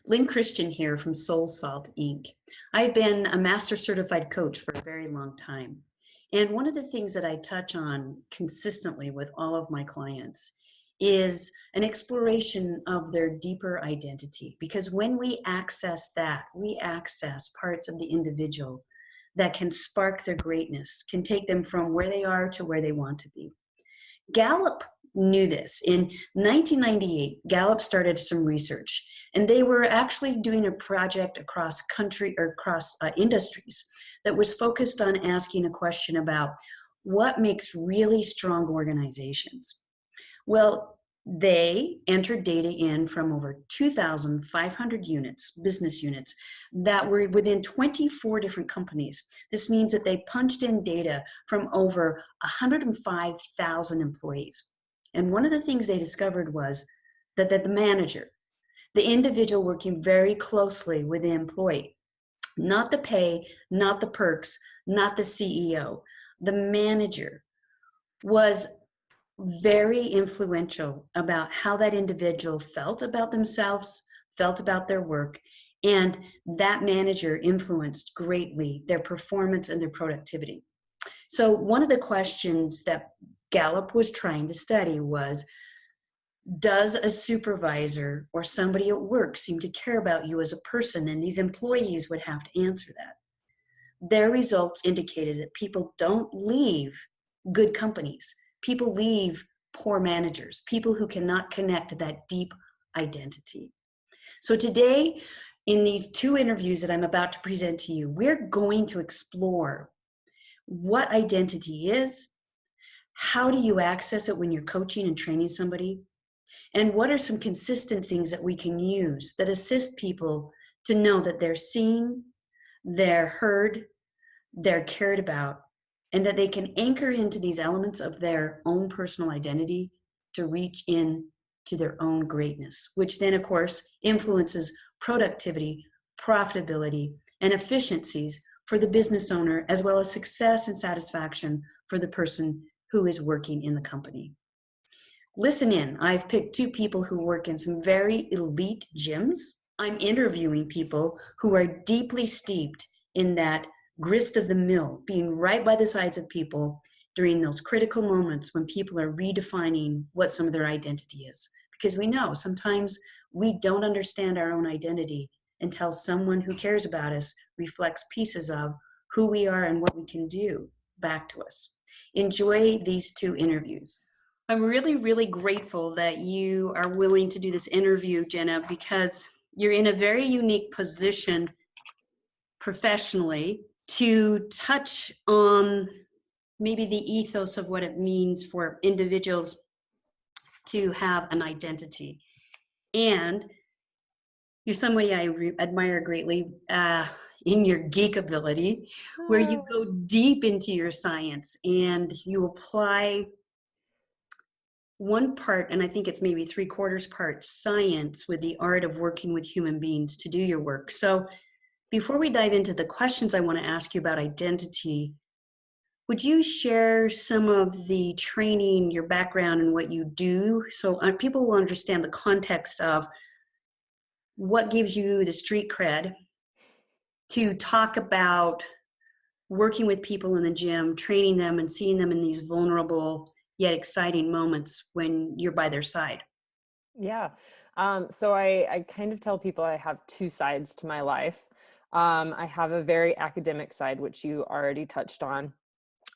Lynn Christian here from Soul Salt Inc. I've been a master certified coach for a very long time. And one of the things that I touch on consistently with all of my clients is an exploration of their deeper identity. Because when we access that, we access parts of the individual that can spark their greatness, can take them from where they are to where they want to be. Gallup knew this. In 1998, Gallup started some research, and they were actually doing a project across country or across industries that was focused on asking a question about what makes really strong organizations. Well, they entered data in from over 2,500 units, business units, that were within 24 different companies. This means that they punched in data from over 105,000 employees. And one of the things they discovered was that the manager, the individual working very closely with the employee, not the pay, not the perks, not the CEO, the manager was very influential about how that individual felt about themselves, felt about their work, and that manager influenced greatly their performance and their productivity. So one of the questions that Gallup was trying to study was, does a supervisor or somebody at work seem to care about you as a person? And these employees would have to answer that. Their results indicated that people don't leave good companies. People leave poor managers, people who cannot connect to that deep identity. So today, in these two interviews that I'm about to present to you, we're going to explore what identity is, how do you access it when you're coaching and training somebody, and what are some consistent things that we can use that assist people to know that they're seen, they're heard, they're cared about, and that they can anchor into these elements of their own personal identity to reach in to their own greatness, which then, of course, influences productivity, profitability, and efficiencies for the business owner, as well as success and satisfaction for the person who is working in the company. Listen in. I've picked two people who work in some very elite gyms. I'm interviewing people who are deeply steeped in that grist of the mill, being right by the sides of people during those critical moments when people are redefining what some of their identity is. Because we know sometimes we don't understand our own identity until someone who cares about us reflects pieces of who we are and what we can do back to us. Enjoy these two interviews. I'm really, really grateful that you are willing to do this interview, Jenna, because you're in a very unique position professionally to touch on maybe the ethos of what it means for individuals to have an identity. And you're somebody I admire greatly in your geek ability, where you go deep into your science and you apply one part, and I think it's maybe 3/4 part science with the art of working with human beings to do your work. So before we dive into the questions I want to ask you about identity, would you share some of the training, your background, and what you do so people will understand the context of what gives you the street cred to talk about working with people in the gym, training them and seeing them in these vulnerable yet exciting moments when you're by their side? Yeah. So I kind of tell people I have two sides to my life. I have a very academic side, which you already touched on.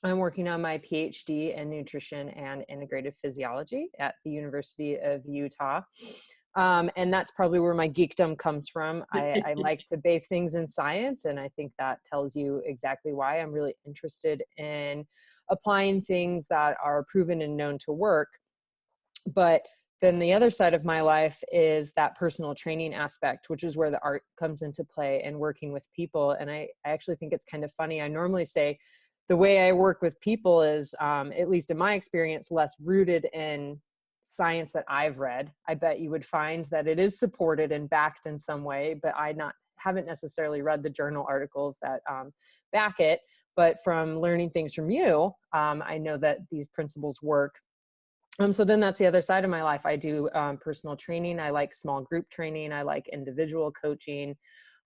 I'm working on my Ph.D. in Nutrition and Integrative Physiology at the University of Utah. And that's probably where my geekdom comes from. I like to base things in science, and I think that tells you exactly why I'm really interested in applying things that are proven and known to work. But then the other side of my life is that personal training aspect, which is where the art comes into play and working with people. And I actually think it's kind of funny. I normally say the way I work with people is, at least in my experience, less rooted in science that I've read. I bet you would find that it is supported and backed in some way, but haven't necessarily read the journal articles that back it. But from learning things from you, I know that these principles work. So then that's the other side of my life. I do personal training. I like small group training. I like individual coaching.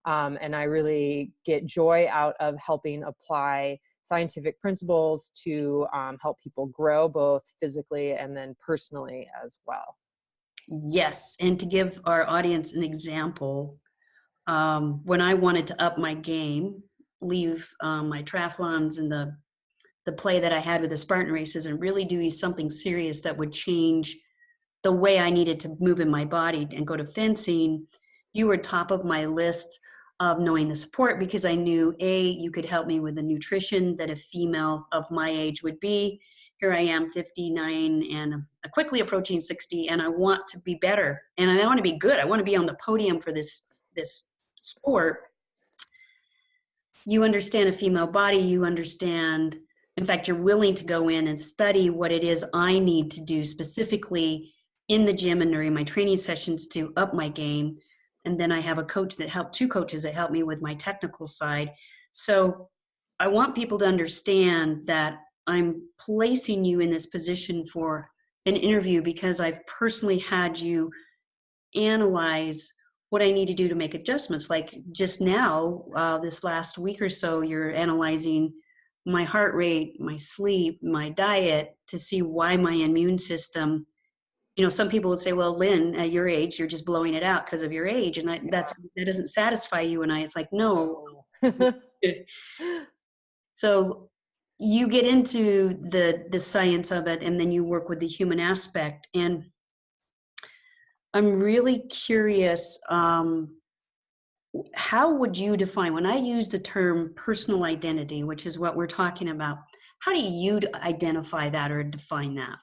And I really get joy out of helping apply scientific principles to help people grow both physically and then personally as well. Yes. And to give our audience an example, when I wanted to up my game, leave my triathlons and the play that I had with the Spartan races and really do something serious that would change the way I needed to move in my body and go to fencing, you were top of my list of knowing the support, because I knew, A, you could help me with the nutrition that a female of my age would be. Here I am, 59, and I'm quickly approaching 60, and I want to be better, and I want to be good. I want to be on the podium for this sport. You understand a female body, you understand, in fact, you're willing to go in and study what it is I need to do specifically in the gym and during my training sessions to up my game. And then I have a coach that helped, two coaches that help me with my technical side. So I want people to understand that I'm placing you in this position for an interview because I've personally had you analyze what I need to do to make adjustments. Like just now, this last week or so, you're analyzing my heart rate, my sleep, my diet to see why my immune system, some people would say, well, Lynn, at your age, you're just blowing it out because of your age. And that doesn't satisfy you. And it's like, no. So you get into the science of it, and then you work with the human aspect. And I'm really curious, how would you define, when I use the term personal identity, which is what we're talking about, how do you identify that or define that?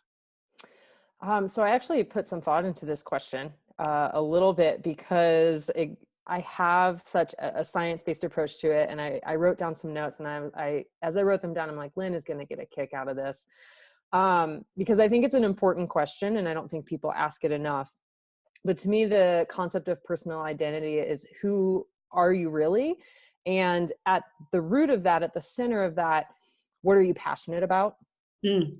So I actually put some thought into this question a little bit because I have such a science-based approach to it. And I wrote down some notes, and as I wrote them down, I'm like, Lynn is going to get a kick out of this because I think it's an important question, and I don't think people ask it enough. But to me, the concept of personal identity is, who are you really? And at the root of that, at the center of that, what are you passionate about?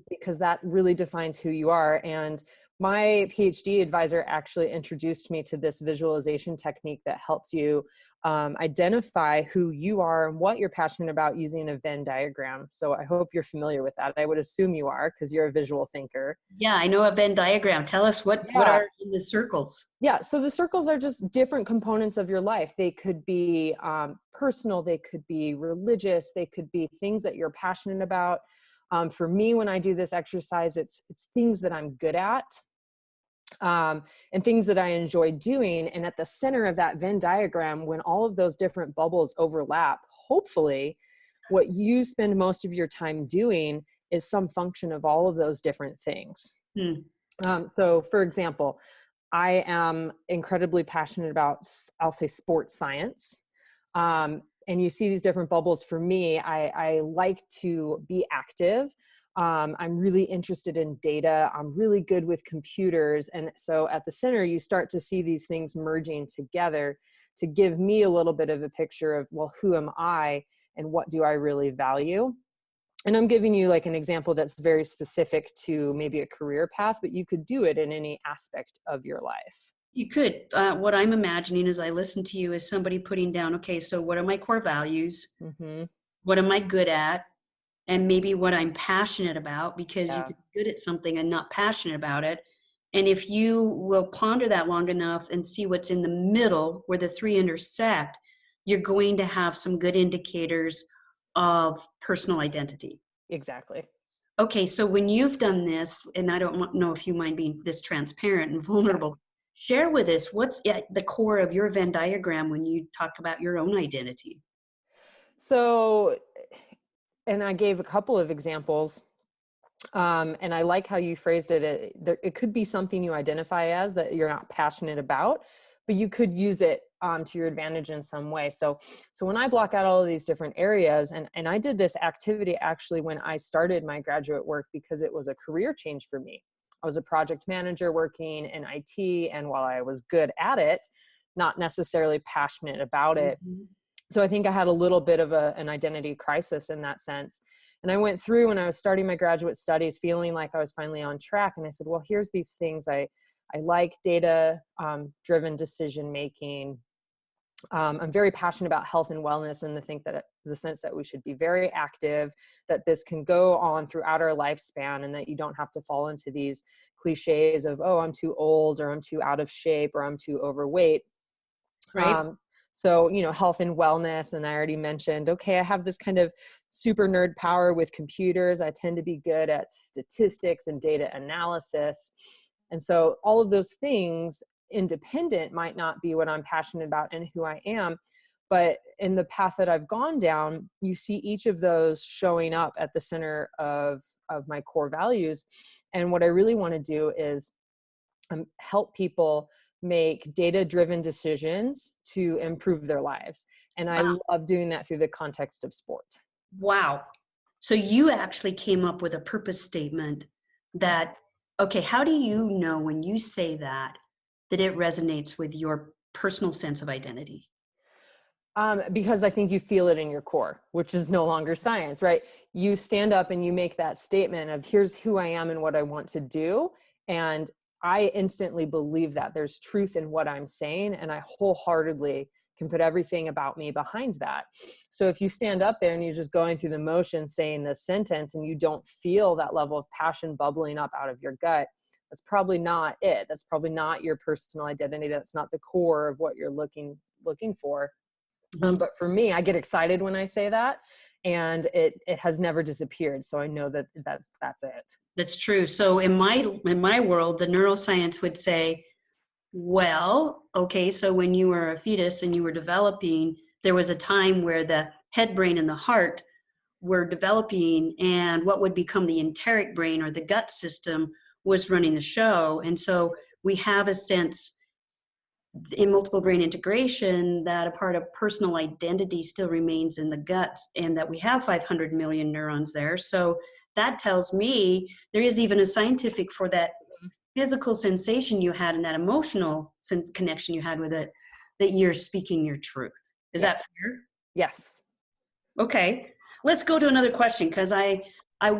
Because that really defines who you are. And my PhD advisor actually introduced me to this visualization technique that helps you identify who you are and what you're passionate about using a Venn diagram. So I hope you're familiar with that. I would assume you are, because you're a visual thinker. Yeah, I know a Venn diagram. Tell us what are in the circles? Yeah, so the circles are just different components of your life. They could be personal, they could be religious, they could be things that you're passionate about. For me, when I do this exercise, it's things that I'm good at and things that I enjoy doing. And at the center of that Venn diagram, when all of those different bubbles overlap, hopefully what you spend most of your time doing is some function of all of those different things. So for example, I am incredibly passionate about, I'll say, sports science. And you see these different bubbles. For me, I like to be active. I'm really interested in data. I'm really good with computers. And so at the center, you start to see these things merging together to give me a little bit of a picture of, well, who am I and what do I really value? And I'm giving you like an example that's very specific to maybe a career path, but you could do it in any aspect of your life. You could. What I'm imagining as I listen to you is somebody putting down, okay, so what are my core values? What am I good at? And maybe what I'm passionate about, because you could be good at something and not passionate about it. And if you will ponder that long enough and see what's in the middle where the three intersect, you're going to have some good indicators of personal identity. Exactly. Okay, so when you've done this, and I don't know if you mind being this transparent and vulnerable, share with us what's at the core of your Venn diagram when you talk about your own identity. So, and I gave a couple of examples, and I like how you phrased it. It could be something you identify as that you're not passionate about, but you could use it to your advantage in some way. So when I block out all of these different areas, and I did this activity actually when I started my graduate work because it was a career change for me. I was a project manager working in IT, and while I was good at it, not necessarily passionate about it. So I think I had a little bit of an identity crisis in that sense. And I went through when I was starting my graduate studies feeling like I was finally on track. And I said, well, here's these things. I like data driven decision making. I'm very passionate about health and wellness, and the sense that we should be very active, that this can go on throughout our lifespan, and that you don't have to fall into these cliches of, oh, I'm too old, or I'm too out of shape, or I'm too overweight. Right. So, health and wellness. And I already mentioned, okay, I have this kind of super nerd power with computers. I tend to be good at statistics and data analysis. And so all of those things independent might not be what I'm passionate about and who I am. But in the path that I've gone down, you see each of those showing up at the center of my core values. And what I really want to do is help people make data-driven decisions to improve their lives. And I Wow. love doing that through the context of sport. Wow. So you actually came up with a purpose statement that, okay, how do you know when you say that it resonates with your personal sense of identity? Because I think you feel it in your core, which is no longer science, right? You stand up and you make that statement of, here's who I am and what I want to do. And I instantly believe that there's truth in what I'm saying. And I wholeheartedly can put everything about me behind that. So if you stand up there and you're just going through the motions saying this sentence and you don't feel that level of passion bubbling up out of your gut, that's probably not it. That's probably not your personal identity. That's not the core of what you're looking for. But for me, I get excited when I say that, and it has never disappeared. So I know that that's it. That's true. So in my world, the neuroscience would say, well, okay, so when you were a fetus and you were developing, there was a time where the head brain and the heart were developing, and what would become the enteric brain or the gut system was running the show. And so we have a sense in multiple brain integration that a part of personal identity still remains in the gut, and that we have 500 million neurons there. So that tells me there is even a scientific for that physical sensation you had and that emotional connection you had with it, that you're speaking your truth. Is Yeah. that fair? Yes. Okay. Let's go to another question, because I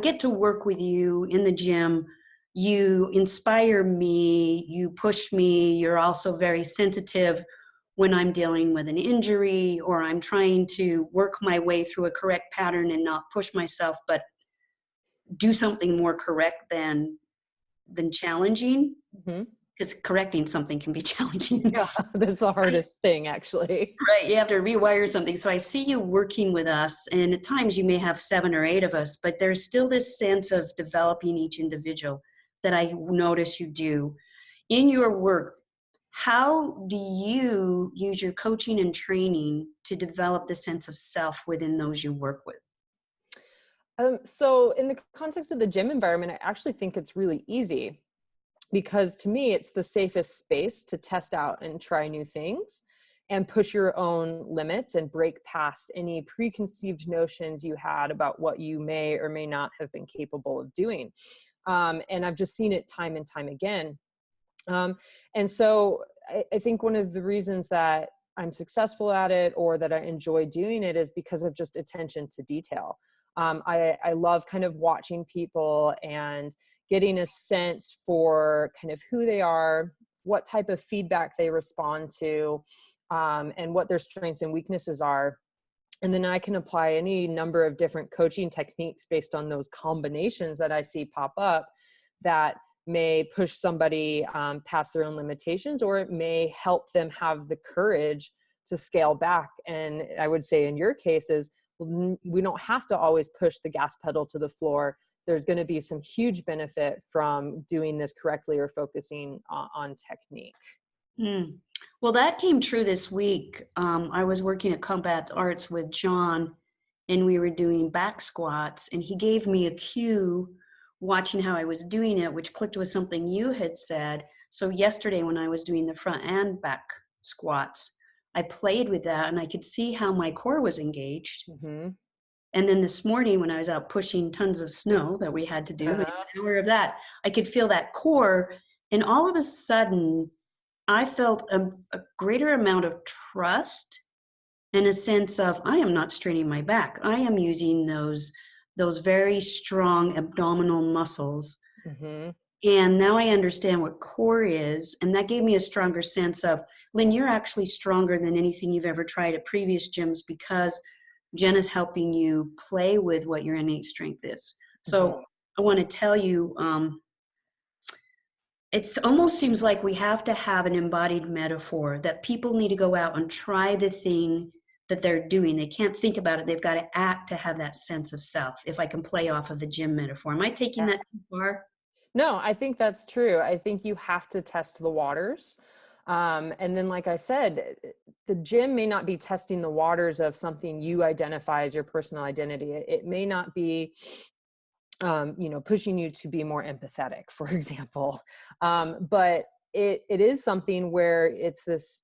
get to work with you in the gym. You inspire me, you push me, you're also very sensitive when I'm dealing with an injury or I'm trying to work my way through a correct pattern and not push myself, but do something more correct than challenging, Hmm. because correcting something can be challenging. Yeah, that's the hardest thing, actually. Right, you have to rewire something. So I see you working with us, and at times you may have 7 or 8 of us, but there's still this sense of developing each individual that I notice you do. In your work, how do you use your coaching and training to develop the sense of self within those you work with? So in the context of the gym environment, I actually think it's really easy, because to me, it's the safest space to test out and try new things and push your own limits and break past any preconceived notions you had about what you may or may not have been capable of doing. And I've just seen it time and time again. And so I think one of the reasons that I'm successful at it, or that I enjoy doing it, is because of just attention to detail. I love kind of watching people and getting a sense for kind of who they are, what type of feedback they respond to, and what their strengths and weaknesses are. And then I can apply any number of different coaching techniques based on those combinations that I see pop up, that may push somebody past their own limitations, or it may help them have the courage to scale back. And I would say in your cases, we don't have to always push the gas pedal to the floor. There's going to be some huge benefit from doing this correctly or focusing on technique. Mm. Well, that came true this week. I was working at Combat Arts with John, and we were doing back squats, and he gave me a cue watching how I was doing it, which clicked with something you had said. So yesterday when I was doing the front and back squats, I played with that and I could see how my core was engaged. Mm-hmm. And then this morning when I was out pushing tons of snow that we had to do, an hour of that, I could feel that core. And all of a sudden, I felt a greater amount of trust and a sense of, I am not straining my back. I am using those very strong abdominal muscles. Hmm. And now I understand what core is. And that gave me a stronger sense of, Lynn, you're actually stronger than anything you've ever tried at previous gyms because Jenna's helping you play with what your innate strength is. Hmm. So I want to tell you, it almost seems like we have to have an embodied metaphor that people need to go out and try the thing that they're doing. They can't think about it. They've got to act to have that sense of self. If I can play off of the gym metaphor, am I taking that too far? No, I think that's true. I think you have to test the waters. And then, like I said, the gym may not be testing the waters of something you identify as your personal identity. It may not be, pushing you to be more empathetic, for example. But it is something where it's this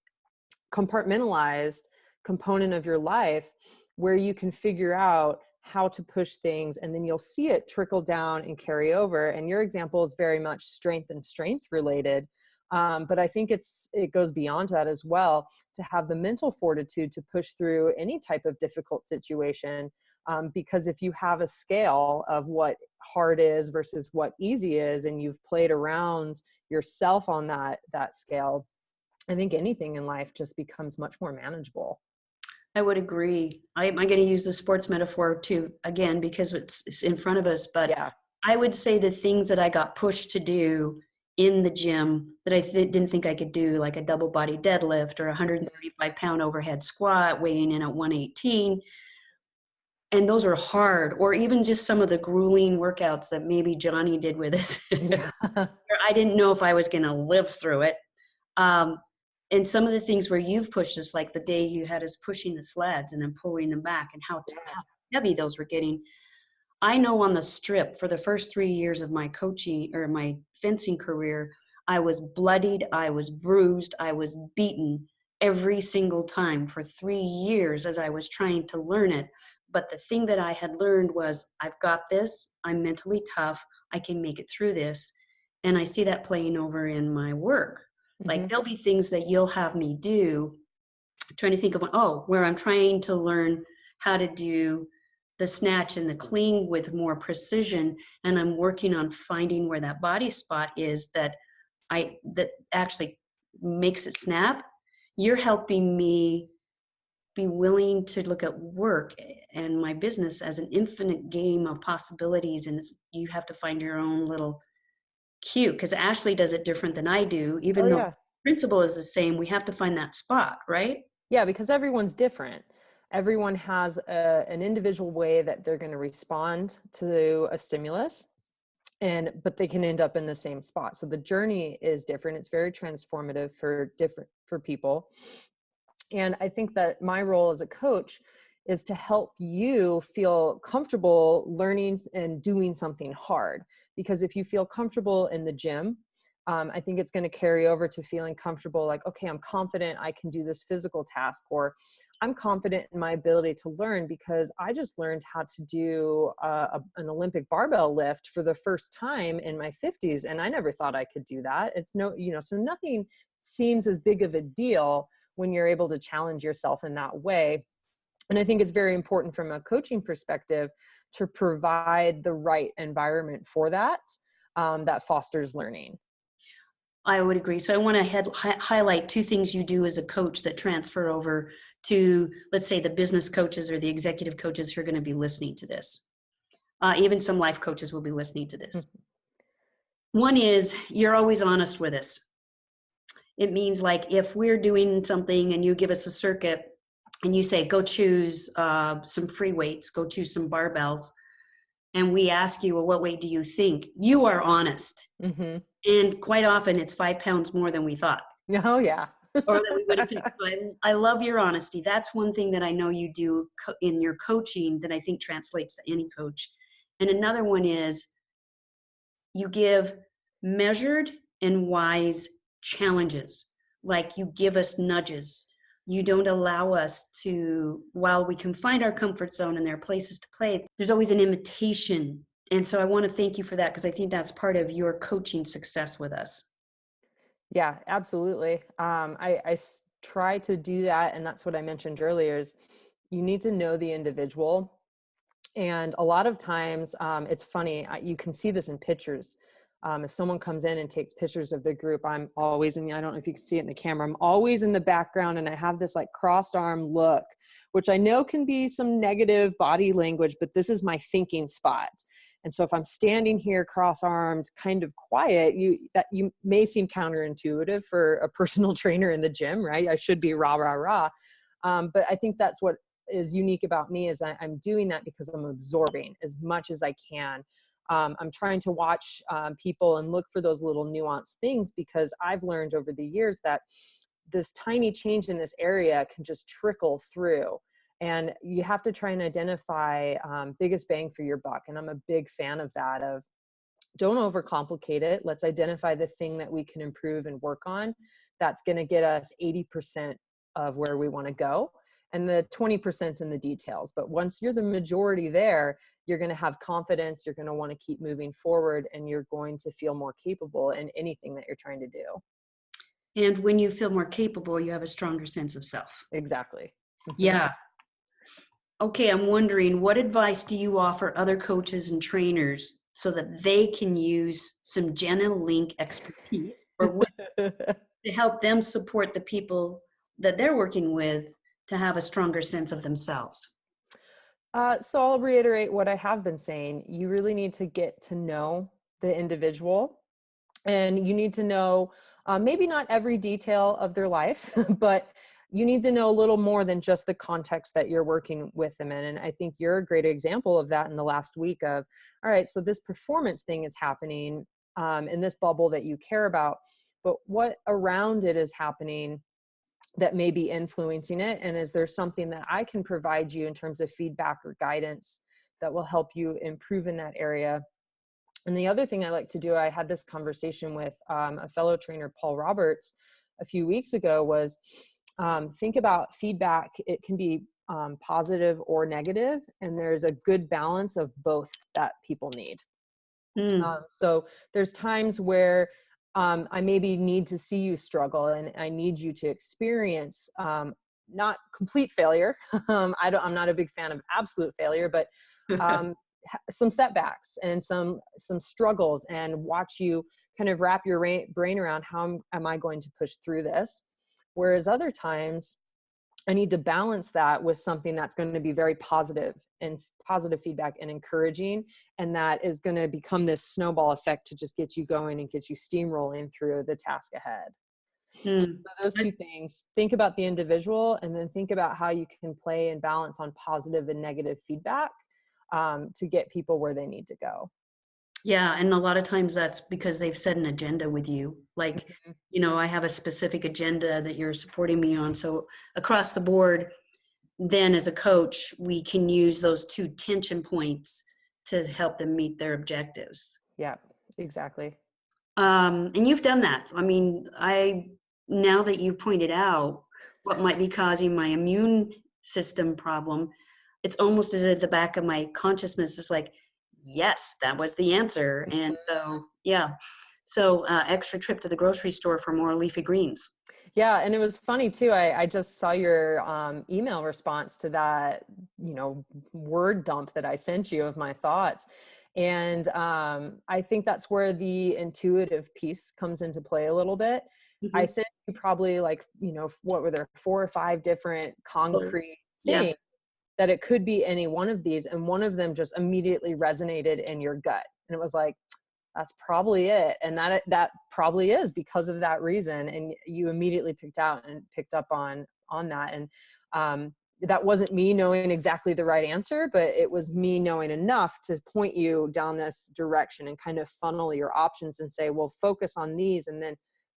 compartmentalized component of your life where you can figure out how to push things, and then you'll see it trickle down and carry over. And your example is very much strength related. But I think it goes beyond that as well, to have the mental fortitude to push through any type of difficult situation. Because if you have a scale of what hard is versus what easy is, and you've played around yourself on that scale, I think anything in life just becomes much more manageable. I would agree. I'm going to use the sports metaphor too, again, because it's in front of us. But Yeah. I would say the things that I got pushed to do in the gym that I didn't think I could do, like a double body deadlift or a Mhm. 135-pound overhead squat, weighing in at 118. And those are hard, or even just some of the grueling workouts that maybe Johnny did with us. Yeah. Where I didn't know if I was going to live through it. Um, and some of the things where you've pushed us, like the day you had us pushing the sleds and then pulling them back, and how heavy those were getting. I know on the strip for the first 3 years of my coaching or my fencing career, I was bloodied, I was bruised, I was beaten every single time for 3 years as I was trying to learn it. But the thing that I had learned was, I've got this, I'm mentally tough, I can make it through this. And I see that playing over in my work. Like Hmm. there'll be things that you'll have me do, trying to think of, where I'm trying to learn how to do the snatch and the clean with more precision, and I'm working on finding where that body spot is that actually makes it snap. You're helping me be willing to look at work and my business as an infinite game of possibilities, and you have to find your own little cue, because Ashley does it different than I do. Oh Even though the yeah. principle is the same, we have to find that spot, right? Yeah, because everyone's different. Everyone has an individual way that they're going to respond to a stimulus, but they can end up in the same spot. So the journey is different. It's very transformative for people. And I think that my role as a coach is to help you feel comfortable learning and doing something hard. Because if you feel comfortable in the gym, I think it's going to carry over to feeling comfortable, like, okay, I'm confident I can do this physical task, or I'm confident in my ability to learn because I just learned how to do an Olympic barbell lift for the first time in my 50s. And I never thought I could do that. So nothing seems as big of a deal when you're able to challenge yourself in that way. And I think it's very important from a coaching perspective to provide the right environment for that, that fosters learning. I would agree. So I want to highlight two things you do as a coach that transfer over to, let's say, the business coaches or the executive coaches who are going to be listening to this. Even some life coaches will be listening to this. One is, you're always honest with us. It means, like, if we're doing something and you give us a circuit and you say, go choose some free weights, go choose some barbells, and we ask you, well, what weight do you think? You are honest. Mm-hmm. And quite often it's 5 pounds more than we thought, Oh yeah. or that we would have picked. So I love your honesty. That's one thing that I know you do in your coaching that I think translates to any coach. And another one is, you give measured and wise challenges. Like, you give us nudges. You don't allow us to, while we can find our comfort zone and there are places to play, there's always an invitation. And so I want to thank you for that, because I think that's part of your coaching success with us. Yeah, absolutely. Try to do that. And that's what I mentioned earlier is you need to know the individual And a lot of times, it's funny, you can see this in pictures. If someone comes in and takes pictures of the group, I'm always I don't know if you can see it in the camera, I'm always in the background and I have this like crossed arm look, which I know can be some negative body language, but this is my thinking spot. And so if I'm standing here cross-armed, kind of quiet, you may seem counterintuitive for a personal trainer in the gym, right? I should be rah, rah, rah. But I think that's what is unique about me, is I'm doing that because I'm absorbing as much as I can. I'm trying to watch people and look for those little nuanced things, because I've learned over the years that this tiny change in this area can just trickle through. And you have to try and identify biggest bang for your buck. And I'm a big fan of that, of don't overcomplicate it. Let's identify the thing that we can improve and work on. That's going to get us 80% of where we want to go. And the 20% is in the details. But once you're the majority there, you're going to have confidence, you're going to want to keep moving forward, and you're going to feel more capable in anything that you're trying to do. And when you feel more capable, you have a stronger sense of self. Exactly. Yeah. Okay, I'm wondering, what advice do you offer other coaches and trainers so that they can use some Jenna Link expertise or to help them support the people that they're working with to have a stronger sense of themselves? So I'll reiterate what I have been saying. You really need to get to know the individual, and you need to know maybe not every detail of their life, but you need to know a little more than just the context that you're working with them in. And I think you're a great example of that in the last week of, all right, so this performance thing is happening in this bubble that you care about, but what around it is happening that may be influencing it? And is there something that I can provide you in terms of feedback or guidance that will help you improve in that area? And the other thing I like to do, I had this conversation with a fellow trainer, Paul Roberts, a few weeks ago, was think about feedback. It can be positive or negative, and there's a good balance of both that people need. So there's times where I maybe need to see you struggle, and I need you to experience not complete failure. I'm not a big fan of absolute failure, but some setbacks and some struggles, and watch you kind of wrap your brain around how am I going to push through this. Whereas other times I need to balance that with something that's going to be very positive and positive feedback and encouraging. And that is going to become this snowball effect to just get you going and get you steamrolling through the task ahead. So those two things, think about the individual, and then think about how you can play and balance on positive and negative feedback to get people where they need to go. Yeah, and a lot of times that's because they've set an agenda with you. Like, I have a specific agenda that you're supporting me on. So across the board, then as a coach, we can use those two tension points to help them meet their objectives. Yeah, exactly. And you've done that. I mean, now that you pointed out what might be causing my immune system problem, it's almost as if the back of my consciousness is like, yes, that was the answer. And so, yeah. So extra trip to the grocery store for more leafy greens. Yeah. And it was funny too. I just saw your email response to that, word dump that I sent you of my thoughts. And I think that's where the intuitive piece comes into play a little bit. I sent you probably what were there, 4 or 5 different concrete things that it could be any one of these. And one of them just immediately resonated in your gut. And it was like, that's probably it. And that probably is because of that reason. And you immediately picked up on that. And that wasn't me knowing exactly the right answer, but it was me knowing enough to point you down this direction and kind of funnel your options and say, well, focus on these. And then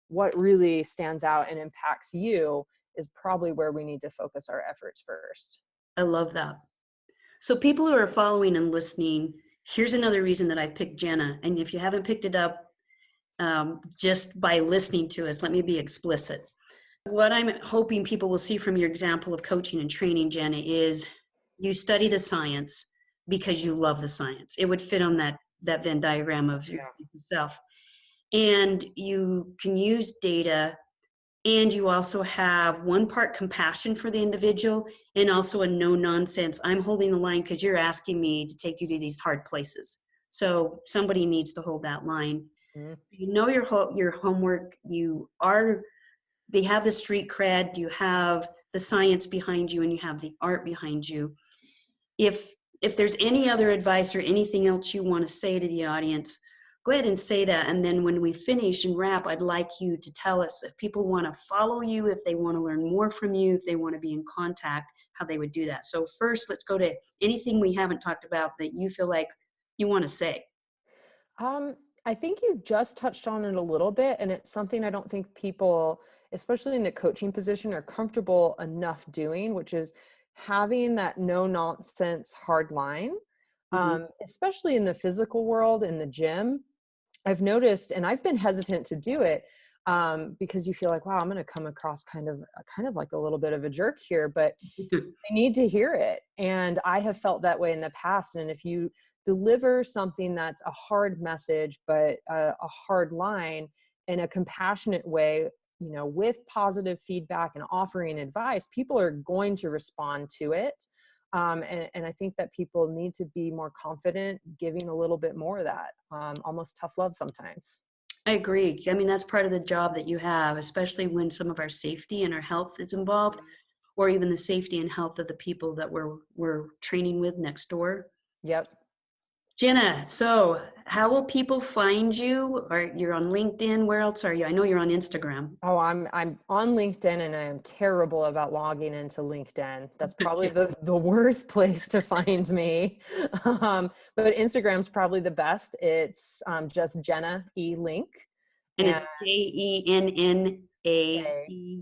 what really stands out and impacts you is probably where we need to focus our efforts first. I love that. So people who are following and listening, here's another reason that I picked Jenna. And if you haven't picked it up just by listening to us, let me be explicit. What I'm hoping people will see from your example of coaching and training, Jenna, is you study the science because you love the science. It would fit on that Venn diagram of yourself. And you can use data And you also have one part compassion for the individual and also a no nonsense. I'm holding the line because you're asking me to take you to these hard places. So somebody needs to hold that line. Mhm. You know your homework. They have the street cred, you have the science behind you, and you have the art behind you. If there's any other advice or anything else you want to say to the audience, go ahead and say that. And then when we finish and wrap, I'd like you to tell us if people want to follow you, if they want to learn more from you, if they want to be in contact, how they would do that. So first, let's go to anything we haven't talked about that you feel like you want to say. Um, I think you just touched on it a little bit, and it's something I don't think people, especially in the coaching position, are comfortable enough doing, which is having that no nonsense hard line. Mhm. Especially in the physical world, in the gym, I've noticed, and I've been hesitant to do it, because you feel like, wow, I'm going to come across kind of like a little bit of a jerk here, but I need to hear it. And I have felt that way in the past. And if you deliver something that's a hard message, but a hard line in a compassionate way, with positive feedback and offering advice, people are going to respond to it. And I think that people need to be more confident giving a little bit more of that, almost tough love sometimes. I agree. I mean, that's part of the job that you have, especially when some of our safety and our health is involved, or even the safety and health of the people that we're training with next door. Yep. Jenna, so how will people find you? Or you're on LinkedIn? Where else are you? I know you're on Instagram. Oh, I'm on LinkedIn, and I am terrible about logging into LinkedIn. That's probably the worst place to find me. But Instagram's probably the best. It's just Jenna E Link. And And it's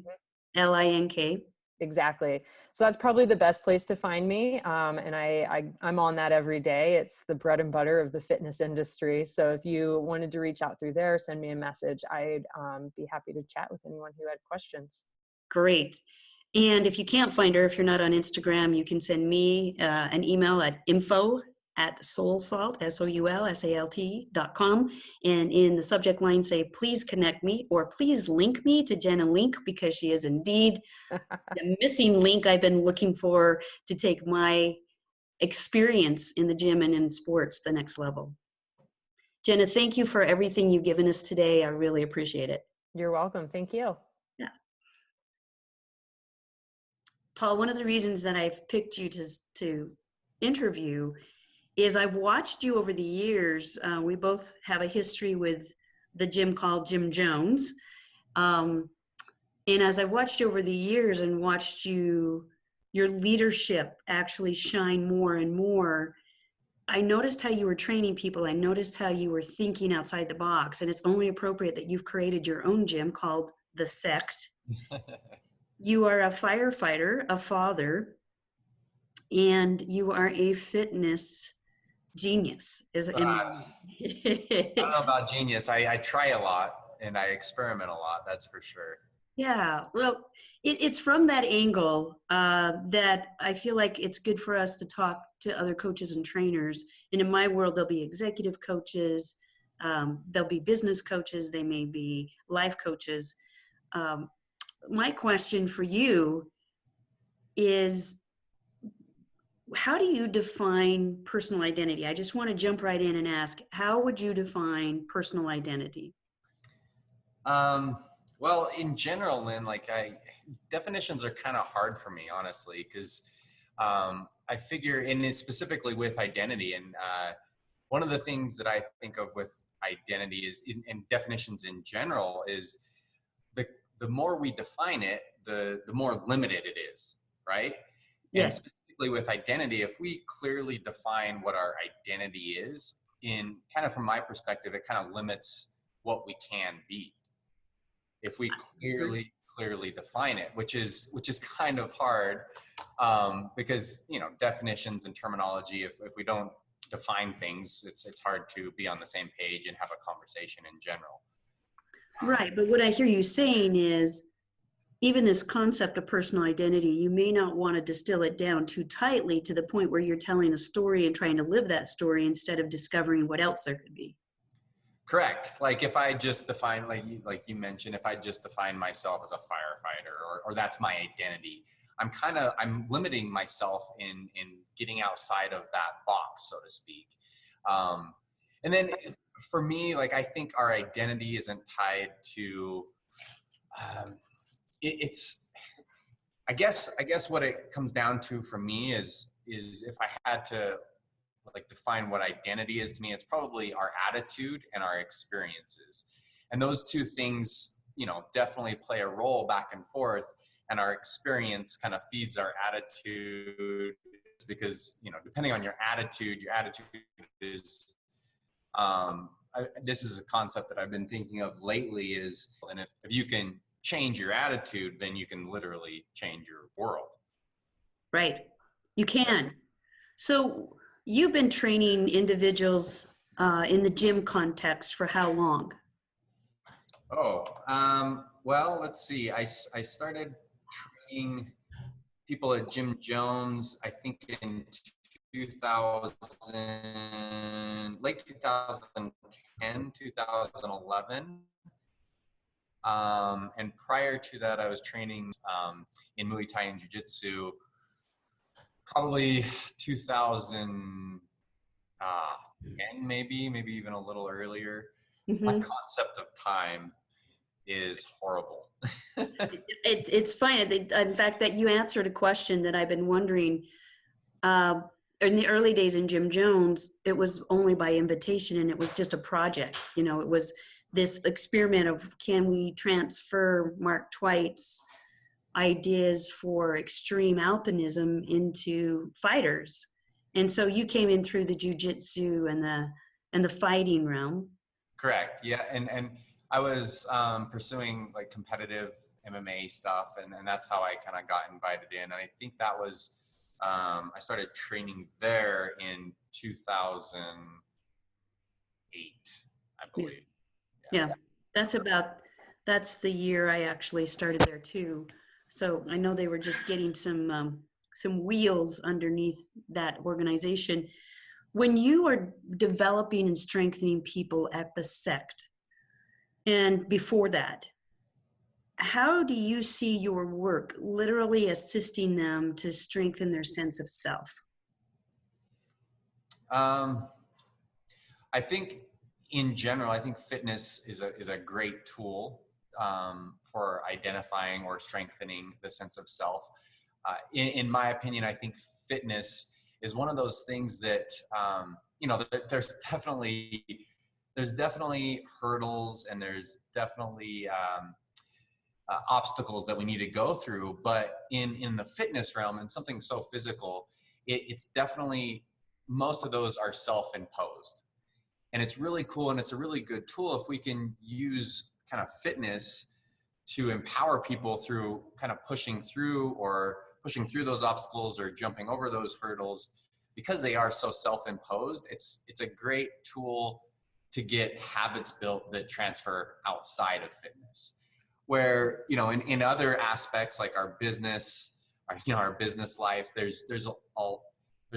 JennaLink. exactly. So that's probably the best place to find me. And I'm on that every day. It's the bread and butter of the fitness industry. So if you wanted to reach out through there, send me a message. I'd be happy to chat with anyone who had questions. Great. And if you can't find her, if you're not on Instagram, you can send me an email at info@soulsalt, SOULSALT.com. And in the subject line, say, please connect me, or please link me to Jenna Link, because she is indeed the missing link I've been looking for to take my experience in the gym and in sports the next level. Jenna, thank you for everything you've given us today. I really appreciate it. You're welcome. Thank you. Yeah. Paul, one of the reasons that I've picked you to interview is I've watched you over the years. We both have a history with the gym called Jim Jones. And as I've watched you over the years and watched your leadership actually shine more and more, I noticed how you were training people. I noticed how you were thinking outside the box. And it's only appropriate that you've created your own gym called the Sect. You are a firefighter, a father, and you are a fitness genius. I don't know about genius. I try a lot and I experiment a lot. That's for sure. Yeah, well, it's from that angle that I feel like it's good for us to talk to other coaches and trainers. And in my world, there'll be executive coaches, there'll be business coaches, they may be life coaches. My question for you is, how do you define personal identity? I just want to jump right in and ask, how would you define personal identity? Well, in general, Lynn, definitions are kind of hard for me, honestly, because I figure, and it's specifically with identity, and one of the things that I think of with identity is, in definitions in general, is the more we define it, the more limited it is, right? And Yes. specifically with identity, if we clearly define what our identity is, in kind of from my perspective, it kind of limits what we can be. If we clearly define it, which is kind of hard, because definitions and terminology. If we don't define things, it's hard to be on the same page and have a conversation in general. Right, but what I hear you saying is, even this concept of personal identity, you may not want to distill it down too tightly to the point where you're telling a story and trying to live that story instead of discovering what else there could be. Correct. Like if I just define, like you mentioned, if I just define myself as a firefighter, or that's my identity, I'm limiting myself in getting outside of that box, so to speak. And then for me, like I think our identity isn't tied to. It's I guess what it comes down to for me is if I had to like define what identity is to me, it's probably our attitude and our experiences. And those two things, you know, definitely play a role back and forth, and our experience kind of feeds our attitude, because, you know, depending on your attitude is, this is a concept that I've been thinking of lately is, and if you can change your attitude, then you can literally change your world. Right. You can. So you've been training individuals in the gym context for how long? Well, let's see. I started training people at Jim Jones, I think in 2000, late 2010, 2011. And prior to that, I was training in Muay Thai and Jiu-Jitsu, probably 2010, maybe even a little earlier. Mm-hmm. My concept of time is horrible. It's fine. In fact, that you answered a question that I've been wondering. In the early days in Jim Jones, it was only by invitation, and it was just a project. You know, it was this experiment of, can we transfer Mark Twite's ideas for extreme alpinism into fighters? And so you came in through the jiu-jitsu and the fighting realm. Correct. Yeah. And I was pursuing like competitive MMA stuff, and that's how I kind of got invited in. And I think that was, I started training there in 2008, I believe. Yeah. That's the year I actually started there too. So I know they were just getting some wheels underneath that organization. When you are developing and strengthening people at the Sect, and before that, how do you see your work literally assisting them to strengthen their sense of self? I think in general, I think fitness is a great tool for identifying or strengthening the sense of self. In my opinion, I think fitness is one of those things that, you know, there's definitely hurdles, and there's definitely obstacles that we need to go through. But in the fitness realm, and something so physical, it's definitely, most of those are self-imposed. And it's really cool, and it's a really good tool if we can use kind of fitness to empower people through kind of pushing through those obstacles or jumping over those hurdles, because they are so self-imposed. It's a great tool to get habits built that transfer outside of fitness, where, you know, in other aspects like our business, our business life, there's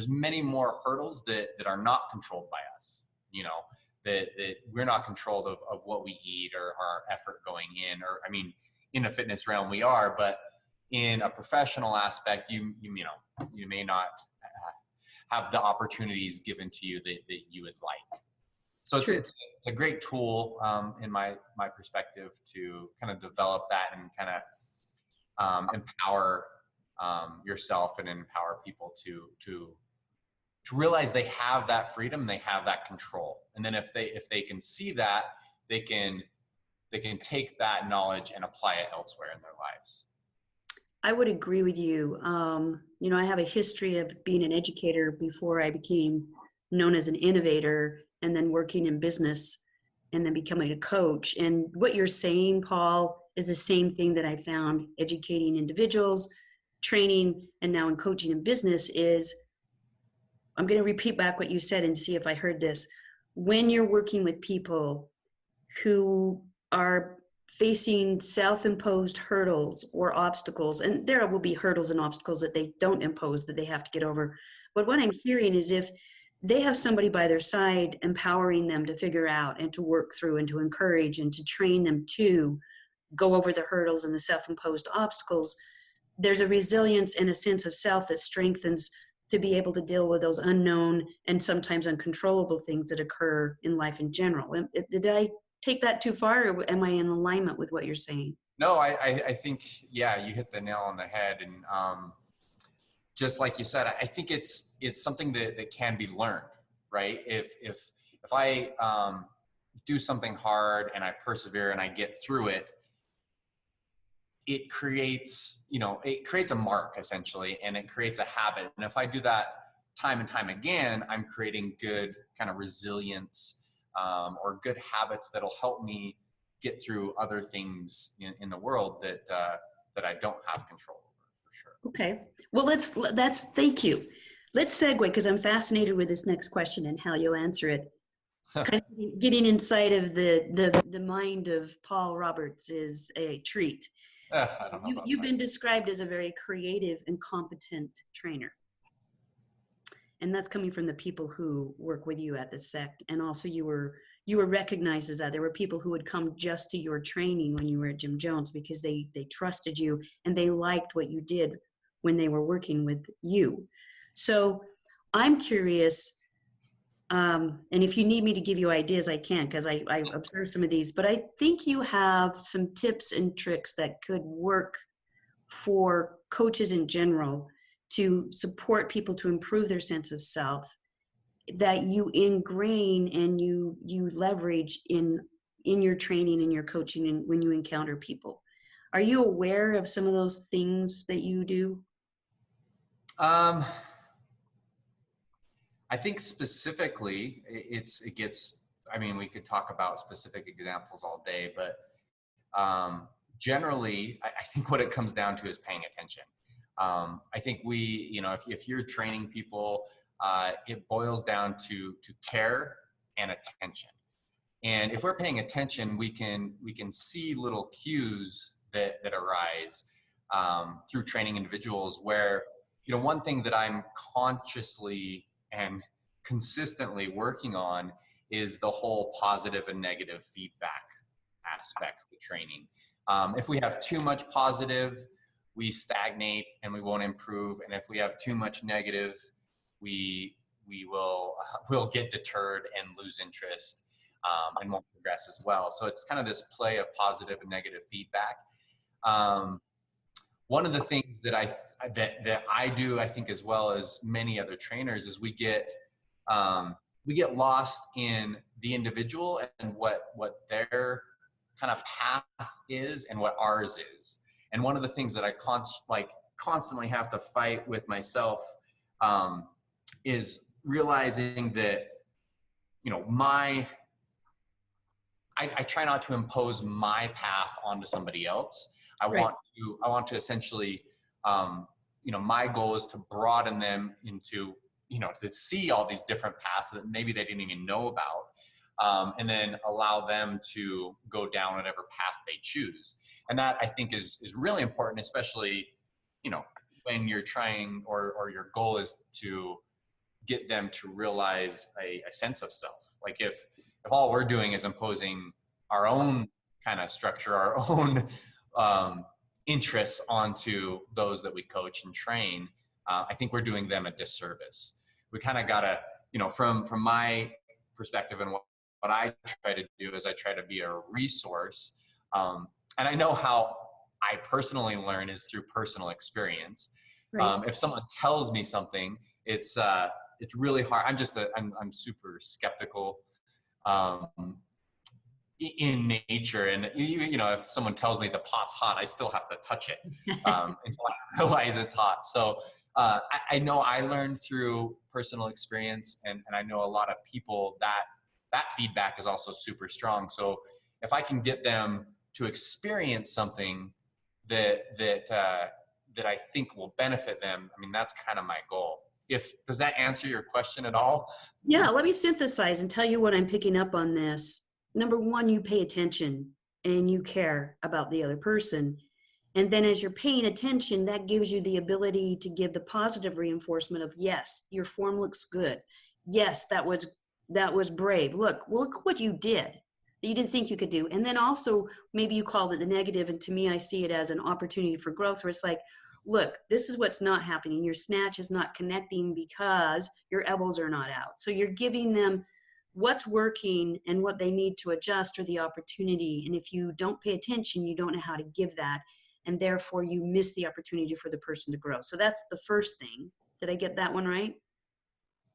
many more hurdles that are not controlled by us. You know, that we're not controlled of what we eat or our effort going in, or, I mean, in a fitness realm we are, but in a professional aspect, you may not have the opportunities given to you that you would like. So it's a great tool in my perspective to kind of develop that and kind of empower yourself and empower people to realize they have that freedom, they have that control. And then if they can see that, they can take that knowledge and apply it elsewhere in their lives. I would agree with you. You know, I have a history of being an educator before I became known as an innovator, and then working in business, and then becoming a coach. And what you're saying, Paul, is the same thing that I found educating individuals, training, and now in coaching in business is, I'm going to repeat back what you said and see if I heard this. When you're working with people who are facing self-imposed hurdles or obstacles, and there will be hurdles and obstacles that they don't impose that they have to get over. But what I'm hearing is, if they have somebody by their side empowering them to figure out and to work through and to encourage and to train them to go over the hurdles and the self-imposed obstacles. There's a resilience and a sense of self that strengthens to be able to deal with those unknown and sometimes uncontrollable things that occur in life in general. Did I take that too far, or am I in alignment with what you're saying? No, I think, yeah, you hit the nail on the head. And just like you said, I think it's something that can be learned, right? If I do something hard and I persevere and I get through it, it creates a mark essentially, and it creates a habit. And if I do that time and time again, I'm creating good kind of resilience or good habits that'll help me get through other things in the world that I don't have control over, for sure. Okay. Well, thank you. Let's segue, because I'm fascinated with this next question and how you'll answer it. Kind of getting inside of the mind of Paul Roberts is a treat. I don't know about You've that. been described as a very creative and competent trainer. And that's coming from the people who work with you at the Sect. And also you were recognized as that. There were people who would come just to your training when you were at Jim Jones because they trusted you and they liked what you did when they were working with you. So I'm curious, and if you need me to give you ideas, I can, because I observed some of these, but I think you have some tips and tricks that could work for coaches in general to support people to improve their sense of self, that you ingrain and you leverage in your training and your coaching and when you encounter people. Are you aware of some of those things that you do? I think specifically we could talk about specific examples all day, but generally, I think what it comes down to is paying attention. I think if you're training people, it boils down to care and attention. And if we're paying attention, we can see little cues that arise through training individuals where, one thing that I'm consciously and consistently working on is the whole positive and negative feedback aspect of the training. If we have too much positive, we stagnate and we won't improve. And if we have too much negative, we'll get deterred and lose interest and won't progress as well. So it's kind of this play of positive and negative feedback. One of the things that I do, I think, as well as many other trainers, is we get lost in the individual and what their kind of path is and what ours is. And one of the things that I constantly have to fight with myself is realizing that, I try not to impose my path onto somebody else. I want to essentially, my goal is to broaden them into, to see all these different paths that maybe they didn't even know about, and then allow them to go down whatever path they choose. And that, I think, is really important, especially, when you're trying or your goal is to get them to realize a sense of self. Like if all we're doing is imposing our own kind of structure, our own interests onto those that we coach and train, I think we're doing them a disservice. We kind of gotta, from my perspective, and what I try to do is I try to be a resource. And I know how I personally learn is through personal experience. Right. If someone tells me something, it's really hard. I'm super skeptical in nature, and if someone tells me the pot's hot, I still have to touch it until I realize it's hot. So I know I learned through personal experience, and I know a lot of people that feedback is also super strong. So if I can get them to experience something that I think will benefit them, I mean, that's kind of my goal. Does that answer your question at all? Yeah, let me synthesize and tell you what I'm picking up on this. Number one, you pay attention and you care about the other person. And then as you're paying attention, that gives you the ability to give the positive reinforcement of, yes, your form looks good. yes, that was brave. Look what you did that you didn't think you could do. And then also maybe you called it the negative. And to me, I see it as an opportunity for growth where it's like, look, this is what's not happening. Your snatch is not connecting because your elbows are not out. So you're giving them what's working and what they need to adjust or the opportunity. And if you don't pay attention, you don't know how to give that. And therefore you miss the opportunity for the person to grow. So that's the first thing. Did I get that one right?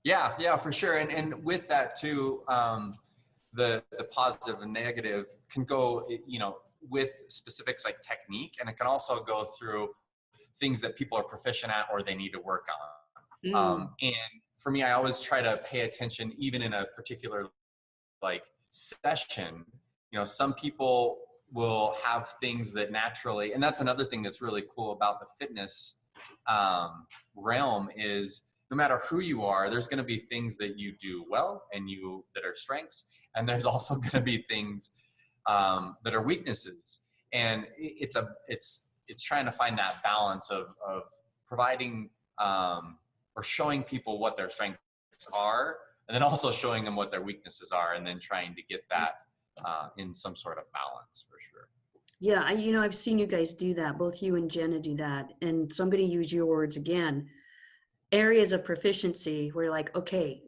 Yeah, for sure. And with that too, the positive and negative can go, with specifics like technique, and it can also go through things that people are proficient at or they need to work on. And for me, I always try to pay attention, even in a particular like session. Some people will have things that naturally, and that's another thing that's really cool about the fitness realm is no matter who you are, there's going to be things that you do well and that are strengths, and there's also going to be things that are weaknesses. And it's trying to find that balance of providing or showing people what their strengths are, and then also showing them what their weaknesses are, and then trying to get that in some sort of balance, for sure. Yeah, I've seen you guys do that. Both you and Jenna do that. And so I'm going to use your words again. Areas of proficiency where you're like, okay,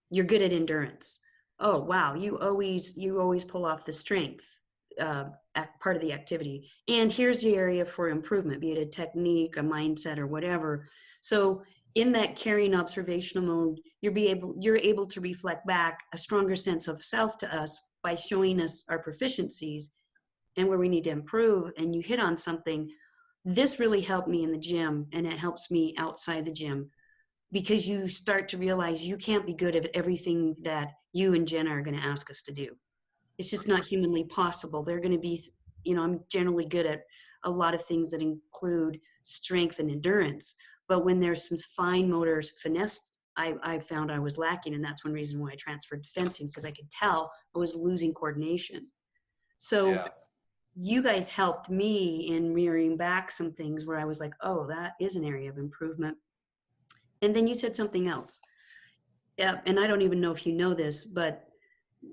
you're good at endurance. Oh, wow, you always pull off the strength part of the activity. And here's the area for improvement, be it a technique, a mindset, or whatever. So in that carrying observational mode, you're able to reflect back a stronger sense of self to us by showing us our proficiencies and where we need to improve. And you hit on something. This really helped me in the gym, and it helps me outside the gym, because you start to realize you can't be good at everything that you and Jenna are going to ask us to do. It's just not humanly possible. They're going to be, I'm generally good at a lot of things that include strength and endurance. But when there's some fine motor finesse, I found I was lacking. And that's one reason why I transferred to fencing, because I could tell I was losing coordination. So you guys helped me in mirroring back some things where I was like, oh, that is an area of improvement. And then you said something else. Yeah, and I don't even know if you know this, but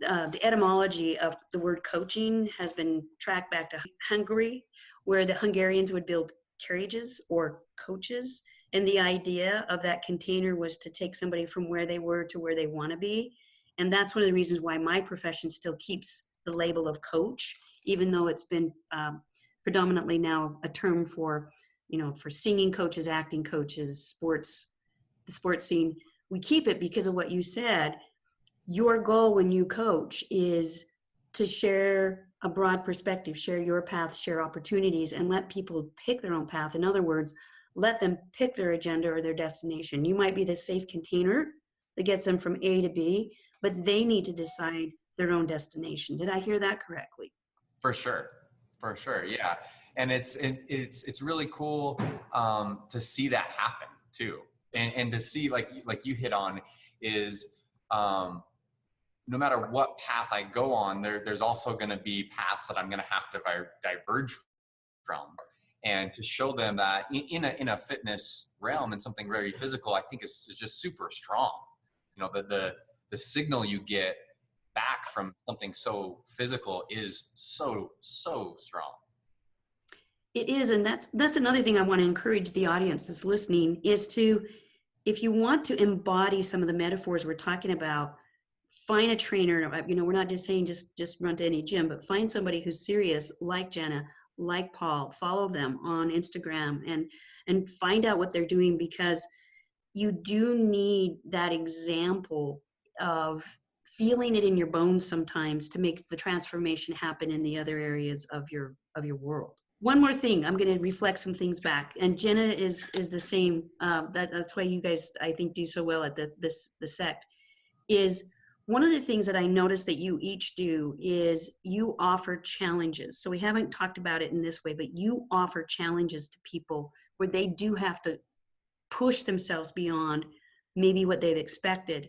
the etymology of the word coaching has been tracked back to Hungary, where the Hungarians would build carriages or coaches. And the idea of that container was to take somebody from where they were to where they want to be. And that's one of the reasons why my profession still keeps the label of coach, even though it's been predominantly now a term for, for singing coaches, acting coaches, the sports scene. We keep it because of what you said. Your goal when you coach is to share a broad perspective, share your path, share opportunities, and let people pick their own path. In other words, let them pick their agenda or their destination. You might be the safe container that gets them from A to B, but they need to decide their own destination. Did I hear that correctly? For sure, yeah. And it's really cool to see that happen too, and to see like you hit on is no matter what path I go on, there's also going to be paths that I'm going to have to diverge from, and to show them that in a fitness realm and something very physical, I think is just super strong. The signal you get back from something so physical is so strong. It is, and that's another thing I want to encourage the audience that's listening is to, if you want to embody some of the metaphors we're talking about, find a trainer. We're not just saying just run to any gym, but find somebody who's serious, like Jenna, like Paul. Follow them on Instagram and find out what they're doing, because you do need that example of feeling it in your bones sometimes to make the transformation happen in the other areas of your world. One more thing, I'm going to reflect some things back, and Jenna is the same. That's why you guys, I think, do so well at the Sect. Is one of the things that I noticed that you each do is you offer challenges. So we haven't talked about it in this way, but you offer challenges to people where they do have to push themselves beyond maybe what they've expected.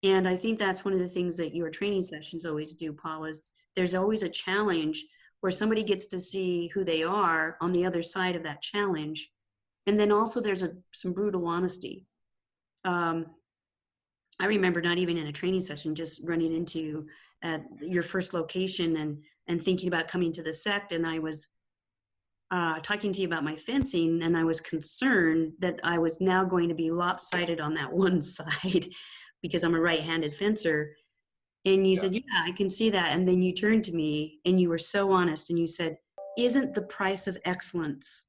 And I think that's one of the things that your training sessions always do, Paul, is there's always a challenge where somebody gets to see who they are on the other side of that challenge. And then also there's some brutal honesty. I remember not even in a training session, just running into your first location and thinking about coming to the Sect. And I was talking to you about my fencing, and I was concerned that I was now going to be lopsided on that one side because I'm a right-handed fencer. And you said, yeah, I can see that. And then you turned to me and you were so honest and you said, isn't the price of excellence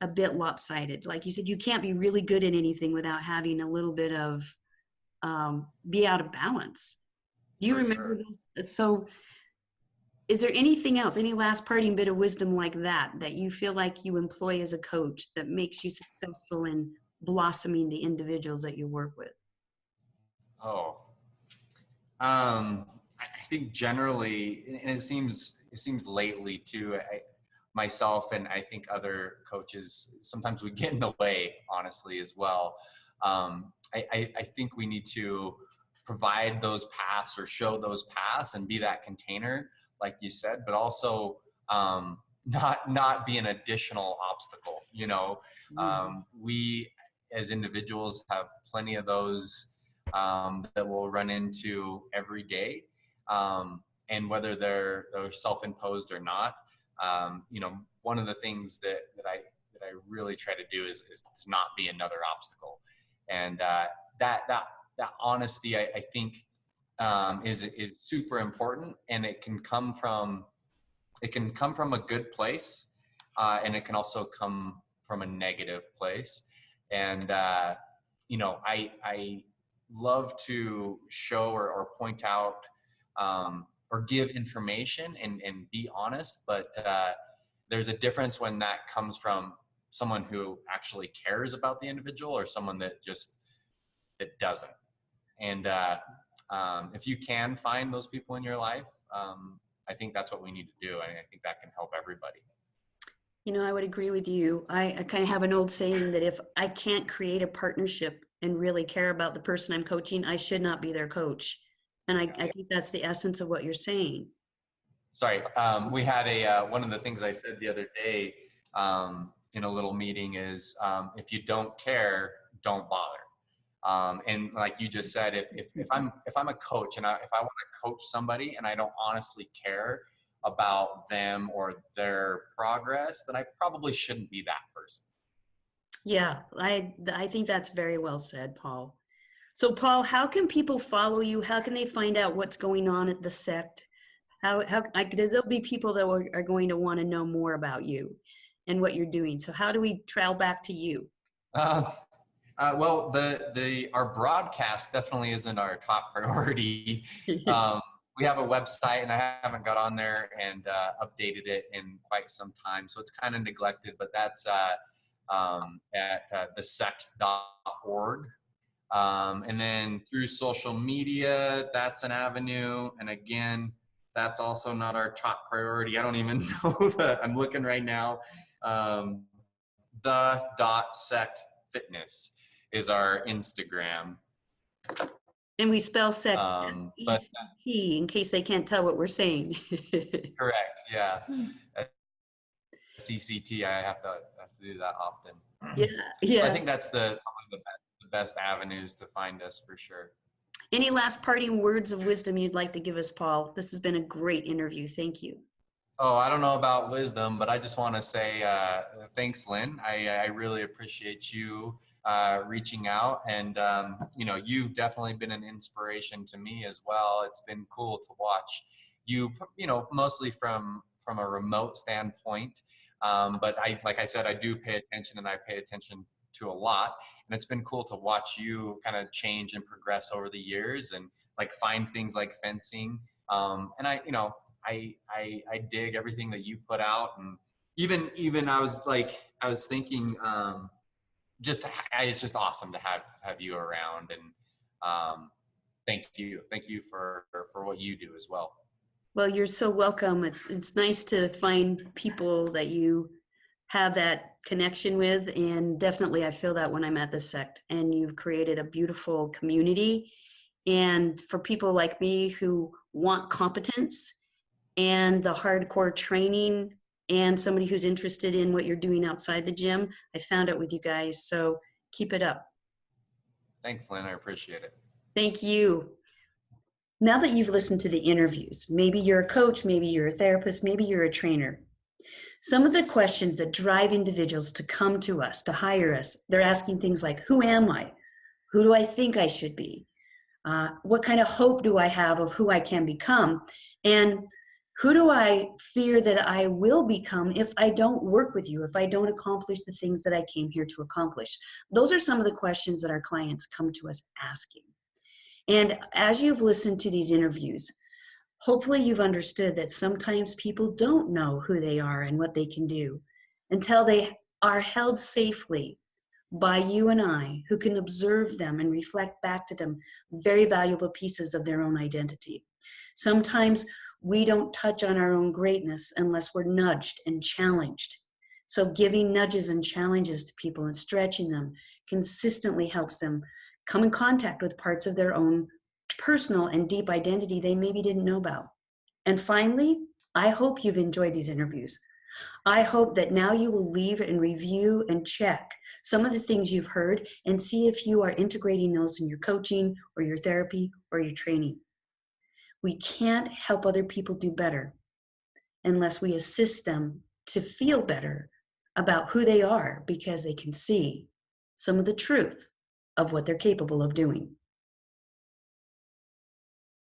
a bit lopsided? Like you said, you can't be really good at anything without having a little bit of be out of balance. Do you remember those? So is there anything else, any last parting bit of wisdom like that you feel like you employ as a coach that makes you successful in blossoming the individuals that you work with? Oh, I think generally, and it seems lately too, myself and I think other coaches, sometimes we get in the way, honestly, as well. I think we need to provide those paths or show those paths and be that container, like you said, but also not be an additional obstacle. You know, we as individuals have plenty of those that we'll run into every day, and whether they're self-imposed or not. You know, one of the things that I really try to do is to not be another obstacle, and that honesty I think is super important, and it can come from a good place, and it can also come from a negative place. And you know, I love to show or point out or give information and be honest, but there's a difference when that comes from someone who actually cares about the individual or someone that doesn't. And if you can find those people in your life, I think that's what we need to do, and I think that can help everybody. You know, I would agree with you. I kind of have an old saying that if I can't create a partnership and really care about the person I'm coaching, I should not be their coach. And I think that's the essence of what you're saying. Sorry, we had one of the things I said the other day in a little meeting is if you don't care, don't bother. And like you just said, if I'm a coach and if I want to coach somebody and I don't honestly care about them or their progress, then I probably shouldn't be that person. Yeah, I think that's very well said, Paul. So Paul, how can people follow you? How can they find out what's going on at the Sect? There'll be people that are going to want to know more about you and what you're doing. So how do we trail back to you? Well, our broadcast definitely isn't our top priority. We have a website, and I haven't got on there and updated it in quite some time, so it's kind of neglected. But that's at thesect.org. And then through social media, that's an avenue. And again, that's also not our top priority. I don't even know that. I'm looking right now. The.sect fitness is our Instagram. And we spell Sect S-E-C-T in case they can't tell what we're saying. Correct. Yeah. CCT. I have to do that often. Yeah. So I think that's probably the best avenues to find us for sure. Any last parting words of wisdom you'd like to give us, Paul? This has been a great interview. Thank you. Oh, I don't know about wisdom, but I just want to say thanks, Lynn. I really appreciate you reaching out, and you know, you've definitely been an inspiration to me as well. It's been cool to watch you, you know, mostly from a remote standpoint, but like I said, I do pay attention, and I pay attention to a lot, and it's been cool to watch you kind of change and progress over the years, and like find things like fencing, and I dig everything that you put out, and even I was thinking it's just awesome to have you around, and thank you for what you do as well. Well, you're so welcome. It's nice to find people that you have that connection with, and definitely I feel that when I'm at the Sect, and you've created a beautiful community. And for people like me who want competence and the hardcore training, and somebody who's interested in what you're doing outside the gym, I found it with you guys. So keep it up. Thanks, Lynn. I appreciate it. Thank you. Now that you've listened to the interviews, maybe you're a coach, maybe you're a therapist, maybe you're a trainer. Some of the questions that drive individuals to come to us, to hire us, they're asking things like, who am I? Who do I think I should be? What kind of hope do I have of who I can become? And who do I fear that I will become if I don't work with you, if I don't accomplish the things that I came here to accomplish? Those are some of the questions that our clients come to us asking. And as you've listened to these interviews, hopefully you've understood that sometimes people don't know who they are and what they can do until they are held safely by you and I, who can observe them and reflect back to them very valuable pieces of their own identity. Sometimes we don't touch on our own greatness unless we're nudged and challenged. So giving nudges and challenges to people and stretching them consistently helps them come in contact with parts of their own personal and deep identity they maybe didn't know about. And finally, I hope you've enjoyed these interviews. I hope that now you will leave and review and check some of the things you've heard and see if you are integrating those in your coaching or your therapy or your training. We can't help other people do better unless we assist them to feel better about who they are, because they can see some of the truth of what they're capable of doing.